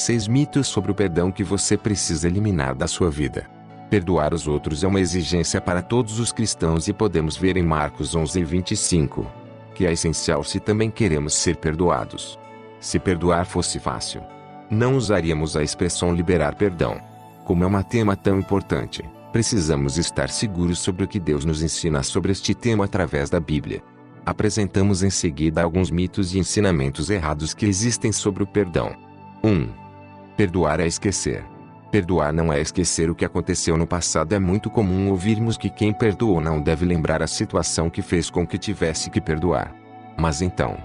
6 mitos sobre o perdão que você precisa eliminar da sua vida. Perdoar os outros é uma exigência para todos os cristãos e podemos ver em Marcos 11:25 que é essencial se também queremos ser perdoados. Se perdoar fosse fácil, não usaríamos a expressão liberar perdão. Como é um tema tão importante, precisamos estar seguros sobre o que Deus nos ensina sobre este tema através da Bíblia. Apresentamos em seguida alguns mitos e ensinamentos errados que existem sobre o perdão. 1. Perdoar é esquecer. Perdoar não é esquecer o que aconteceu no passado. É muito comum ouvirmos que quem perdoou não deve lembrar a situação que fez com que tivesse que perdoar. Mas então,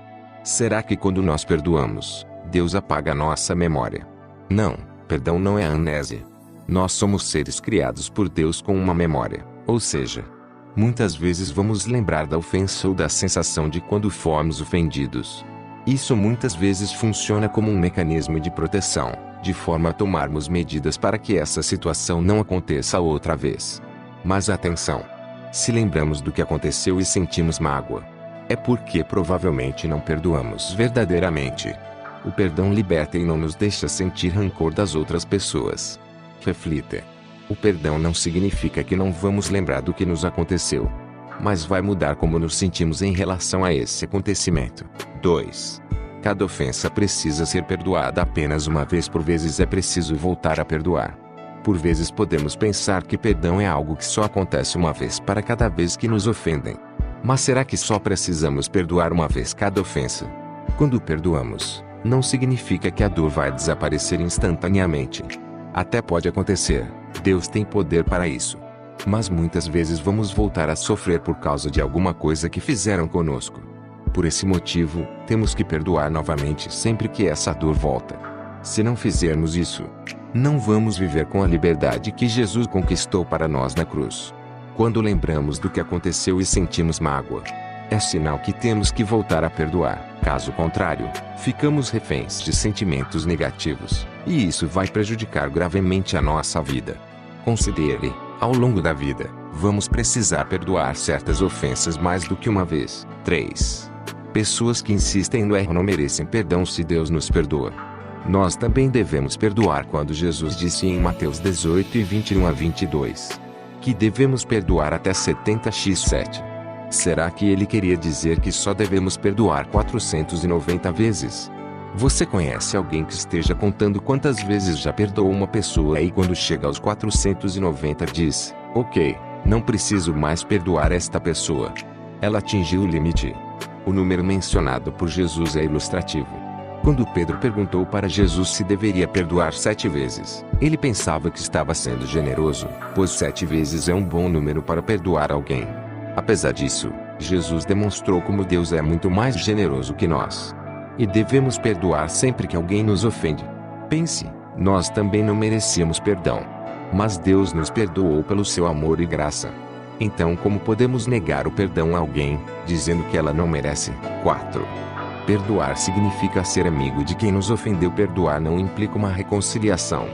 será que quando nós perdoamos, Deus apaga a nossa memória? Não, perdão não é amnésia. Nós somos seres criados por Deus com uma memória, ou seja, muitas vezes vamos lembrar da ofensa ou da sensação de quando fomos ofendidos. Isso muitas vezes funciona como um mecanismo de proteção, de forma a tomarmos medidas para que essa situação não aconteça outra vez. Mas atenção! Se lembramos do que aconteceu e sentimos mágoa, é porque provavelmente não perdoamos verdadeiramente. O perdão liberta e não nos deixa sentir rancor das outras pessoas. Reflita. O perdão não significa que não vamos lembrar do que nos aconteceu, mas vai mudar como nos sentimos em relação a esse acontecimento. 2. Cada ofensa precisa ser perdoada apenas uma vez. Por vezes é preciso voltar a perdoar. Por vezes podemos pensar que perdão é algo que só acontece uma vez para cada vez que nos ofendem. Mas será que só precisamos perdoar uma vez cada ofensa? Quando perdoamos, não significa que a dor vai desaparecer instantaneamente. Até pode acontecer, Deus tem poder para isso. Mas muitas vezes vamos voltar a sofrer por causa de alguma coisa que fizeram conosco. Por esse motivo, temos que perdoar novamente sempre que essa dor volta. Se não fizermos isso, não vamos viver com a liberdade que Jesus conquistou para nós na cruz. Quando lembramos do que aconteceu e sentimos mágoa, é sinal que temos que voltar a perdoar. Caso contrário, ficamos reféns de sentimentos negativos, e isso vai prejudicar gravemente a nossa vida. Considere, ao longo da vida, vamos precisar perdoar certas ofensas mais do que uma vez. 3. Pessoas que insistem no erro não merecem perdão se Deus nos perdoa. Nós também devemos perdoar quando Jesus disse em Mateus 18:21-22 que devemos perdoar até 70x7. Será que ele queria dizer que só devemos perdoar 490 vezes? Você conhece alguém que esteja contando quantas vezes já perdoou uma pessoa e quando chega aos 490 diz: ok, não preciso mais perdoar esta pessoa. Ela atingiu o limite. O número mencionado por Jesus é ilustrativo. Quando Pedro perguntou para Jesus se deveria perdoar 7 vezes, ele pensava que estava sendo generoso, pois 7 vezes é um bom número para perdoar alguém. Apesar disso, Jesus demonstrou como Deus é muito mais generoso que nós. E devemos perdoar sempre que alguém nos ofende. Pense, nós também não merecíamos perdão. Mas Deus nos perdoou pelo seu amor e graça. Então como podemos negar o perdão a alguém, dizendo que ela não merece? 4. Perdoar significa ser amigo de quem nos ofendeu. Perdoar não implica uma reconciliação.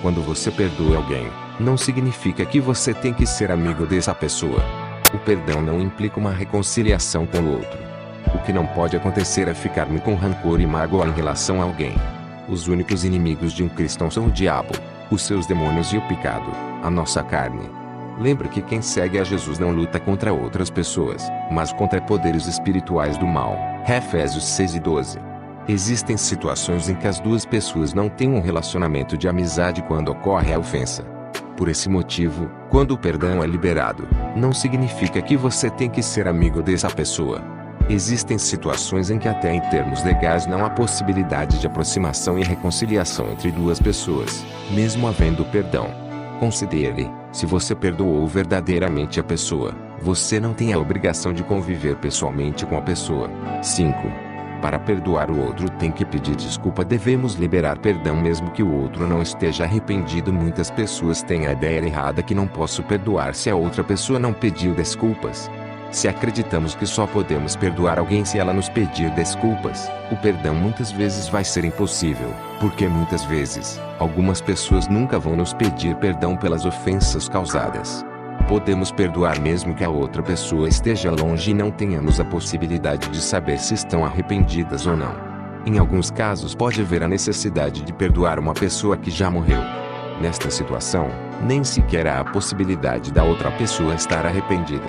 Quando você perdoa alguém, não significa que você tem que ser amigo dessa pessoa. O perdão não implica uma reconciliação com o outro. O que não pode acontecer é ficar-me com rancor e mágoa em relação a alguém. Os únicos inimigos de um cristão são o diabo, os seus demônios e o pecado, a nossa carne. Lembre que quem segue a Jesus não luta contra outras pessoas, mas contra poderes espirituais do mal. Efésios 6:12. Existem situações em que as duas pessoas não têm um relacionamento de amizade quando ocorre a ofensa. Por esse motivo, quando o perdão é liberado, não significa que você tem que ser amigo dessa pessoa. Existem situações em que até em termos legais não há possibilidade de aproximação e reconciliação entre duas pessoas, mesmo havendo perdão. Considere, se você perdoou verdadeiramente a pessoa, você não tem a obrigação de conviver pessoalmente com a pessoa. 5. Para perdoar o outro tem que pedir desculpa. Devemos liberar perdão mesmo que o outro não esteja arrependido. Muitas pessoas têm a ideia errada que não posso perdoar se a outra pessoa não pediu desculpas. Se acreditamos que só podemos perdoar alguém se ela nos pedir desculpas, o perdão muitas vezes vai ser impossível, porque muitas vezes, algumas pessoas nunca vão nos pedir perdão pelas ofensas causadas. Podemos perdoar mesmo que a outra pessoa esteja longe e não tenhamos a possibilidade de saber se estão arrependidas ou não. Em alguns casos pode haver a necessidade de perdoar uma pessoa que já morreu. Nesta situação, nem sequer há a possibilidade da outra pessoa estar arrependida.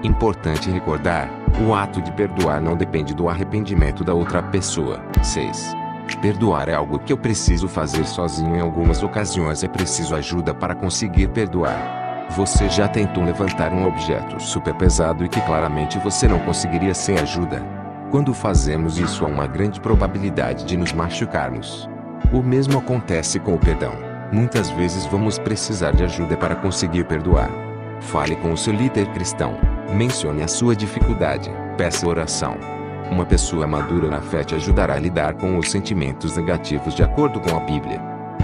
Importante recordar, o ato de perdoar não depende do arrependimento da outra pessoa. 6. Perdoar é algo que eu preciso fazer sozinho. Em algumas ocasiões é preciso ajuda para conseguir perdoar. Você já tentou levantar um objeto super pesado e que claramente você não conseguiria sem ajuda? Quando fazemos isso, há uma grande probabilidade de nos machucarmos. O mesmo acontece com o perdão. Muitas vezes vamos precisar de ajuda para conseguir perdoar. Fale com o seu líder cristão. Mencione a sua dificuldade. Peça oração. Uma pessoa madura na fé te ajudará a lidar com os sentimentos negativos de acordo com a Bíblia.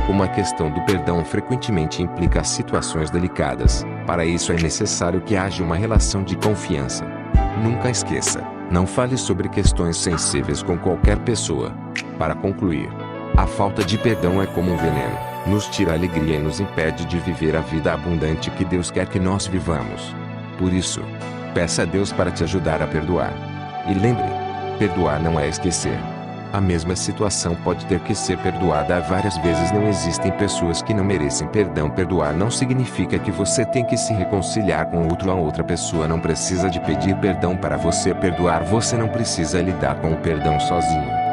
Como a questão do perdão frequentemente implica situações delicadas, para isso é necessário que haja uma relação de confiança. Nunca esqueça, não fale sobre questões sensíveis com qualquer pessoa. Para concluir, a falta de perdão é como um veneno, nos tira a alegria e nos impede de viver a vida abundante que Deus quer que nós vivamos. Por isso, peça a Deus para te ajudar a perdoar. E lembre, perdoar não é esquecer. A mesma situação pode ter que ser perdoada várias vezes. Não existem pessoas que não merecem perdão. Perdoar não significa que você tem que se reconciliar com outro. A outra pessoa não precisa de pedir perdão para você perdoar. Você não precisa lidar com o perdão sozinho.